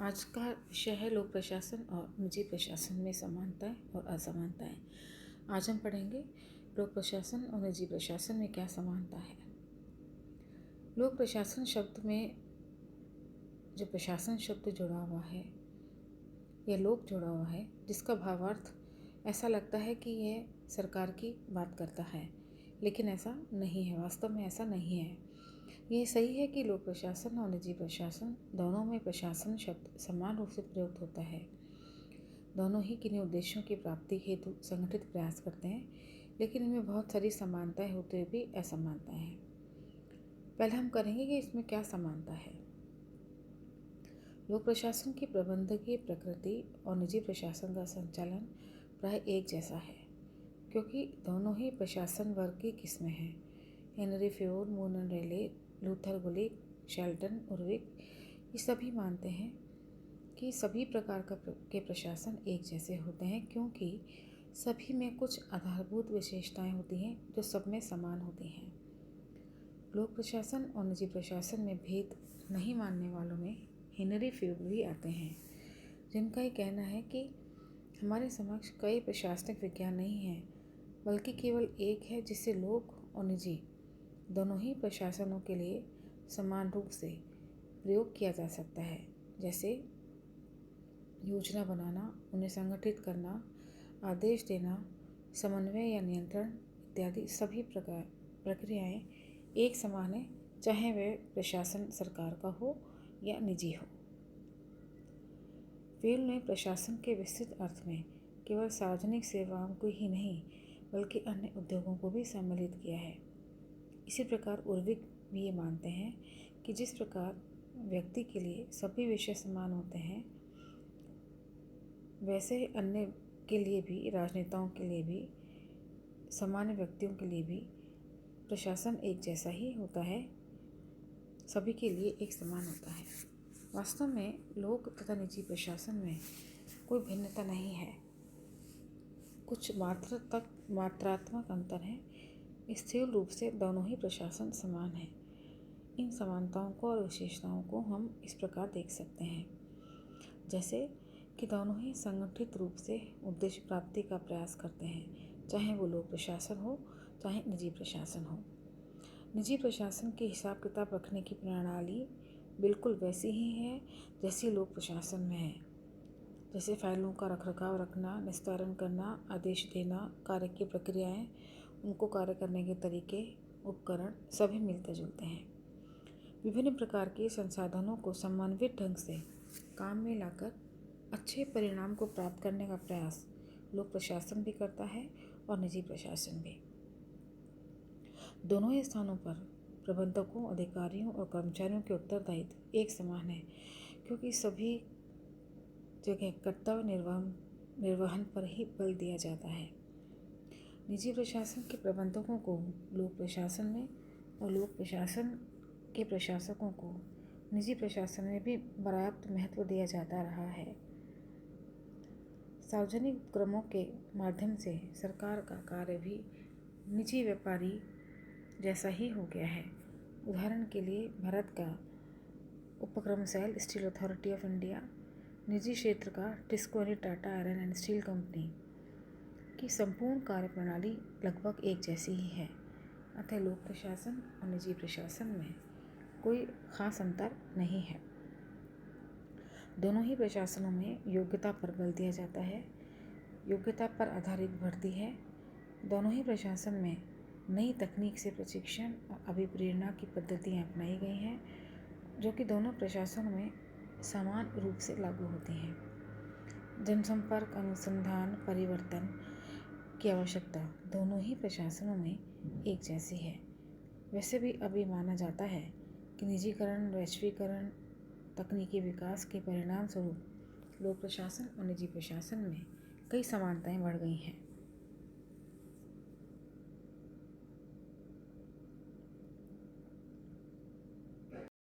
आज का विषय है लोक प्रशासन और निजी प्रशासन में समानताएं और असमानताएं। आज हम पढ़ेंगे लोक प्रशासन और निजी प्रशासन में क्या समानता है। लोक प्रशासन शब्द में जो प्रशासन शब्द जुड़ा हुआ है या लोक जुड़ा हुआ है, जिसका भावार्थ ऐसा लगता है कि यह सरकार की बात करता है, लेकिन ऐसा नहीं है। वास्तव में ऐसा नहीं है। ये सही है कि लोक प्रशासन और निजी प्रशासन दोनों में प्रशासन शब्द समान रूप से प्रयुक्त होता है। दोनों ही किन्हीं उद्देश्यों की प्राप्ति हेतु संगठित प्रयास करते हैं, लेकिन इनमें बहुत सारी समानताएं होते हुए भी असमानताएं हैं। पहले हम करेंगे कि इसमें क्या समानता है। लोक प्रशासन की प्रबंधकीय प्रकृति और निजी प्रशासन का संचालन प्राय एक जैसा है, क्योंकि दोनों ही प्रशासन वर्ग की किस्में हैं। हेनरी फ्योर, मूनन रेले, लूथर गुलिक, शेल्टन, उर्विक ये सभी मानते हैं कि सभी प्रकार के प्रशासन एक जैसे होते हैं, क्योंकि सभी में कुछ आधारभूत विशेषताएं होती हैं जो सब में समान होती हैं। लोक प्रशासन और निजी प्रशासन में भेद नहीं मानने वालों में हेनरी फ्योर भी आते हैं, जिनका ये कहना है कि हमारे समक्ष कई प्रशासनिक विज्ञान नहीं हैं, बल्कि केवल एक है जिसे लोक और निजी दोनों ही प्रशासनों के लिए समान रूप से प्रयोग किया जा सकता है, जैसे योजना बनाना, उन्हें संगठित करना, आदेश देना, समन्वय या नियंत्रण इत्यादि सभी प्रक्रियाएं एक समान है, चाहे वह प्रशासन सरकार का हो या निजी हो। फेल ने प्रशासन के विस्तृत अर्थ में केवल सार्वजनिक सेवाओं को ही नहीं, बल्कि अन्य उद्योगों को भी सम्मिलित किया है। इसी प्रकार उर्विक भी ये मानते हैं कि जिस प्रकार व्यक्ति के लिए सभी विषय समान होते हैं, वैसे अन्य के लिए भी, राजनेताओं के लिए भी, सामान्य व्यक्तियों के लिए भी प्रशासन एक जैसा ही होता है, सभी के लिए एक समान होता है। वास्तव में लोक तथा निजी प्रशासन में कोई भिन्नता नहीं है। कुछ मात्रात्मक अंतर है। स्थूल रूप से दोनों ही प्रशासन समान हैं। इन समानताओं को और विशेषताओं को हम इस प्रकार देख सकते हैं, जैसे कि दोनों ही संगठित रूप से उद्देश्य प्राप्ति का प्रयास करते हैं, चाहे वो लोक प्रशासन हो चाहे निजी प्रशासन हो। निजी प्रशासन के हिसाब किताब रखने की प्रणाली बिल्कुल वैसी ही है जैसी लोक प्रशासन में है, जैसे फाइलों का रखरखाव रखना, निस्तारण करना, आदेश देना, कार्य की प्रक्रियाएं, उनको कार्य करने के तरीके, उपकरण सभी मिलते जुलते हैं। विभिन्न प्रकार के संसाधनों को समन्वित ढंग से काम में लाकर अच्छे परिणाम को प्राप्त करने का प्रयास लोक प्रशासन भी करता है और निजी प्रशासन भी। दोनों ही स्थानों पर प्रबंधकों, अधिकारियों और कर्मचारियों के उत्तरदायित्व एक समान है, क्योंकि सभी जगह कर्तव्य निर्वहन पर ही बल दिया जाता है। निजी प्रशासन के प्रबंधकों को लोक प्रशासन में और लोक प्रशासन के प्रशासकों को निजी प्रशासन में भी पर्याप्त महत्व दिया जाता रहा है। सार्वजनिक उपक्रमों के माध्यम से सरकार का कार्य भी निजी व्यापारी जैसा ही हो गया है। उदाहरण के लिए भारत का उपक्रम सेल स्टील अथॉरिटी ऑफ इंडिया, निजी क्षेत्र का टिस्को यानी टाटा आयरन एंड स्टील कंपनी की संपूर्ण कार्यप्रणाली लगभग एक जैसी ही है। अतः लोक प्रशासन और निजी प्रशासन में कोई खास अंतर नहीं है। दोनों ही प्रशासनों में योग्यता पर बल दिया जाता है, योग्यता पर आधारित भर्ती है। दोनों ही प्रशासन में नई तकनीक से प्रशिक्षण और अभिप्रेरणा की पद्धतियाँ अपनाई गई हैं, जो कि दोनों प्रशासनों में समान रूप से लागू होती हैं। जनसंपर्क, अनुसंधान, परिवर्तन की आवश्यकता दोनों ही प्रशासनों में एक जैसी है। वैसे भी अभी माना जाता है कि निजीकरण, वैश्वीकरण, तकनीकी विकास के परिणाम स्वरूप लोक प्रशासन और निजी प्रशासन में कई समानताएं बढ़ गई हैं।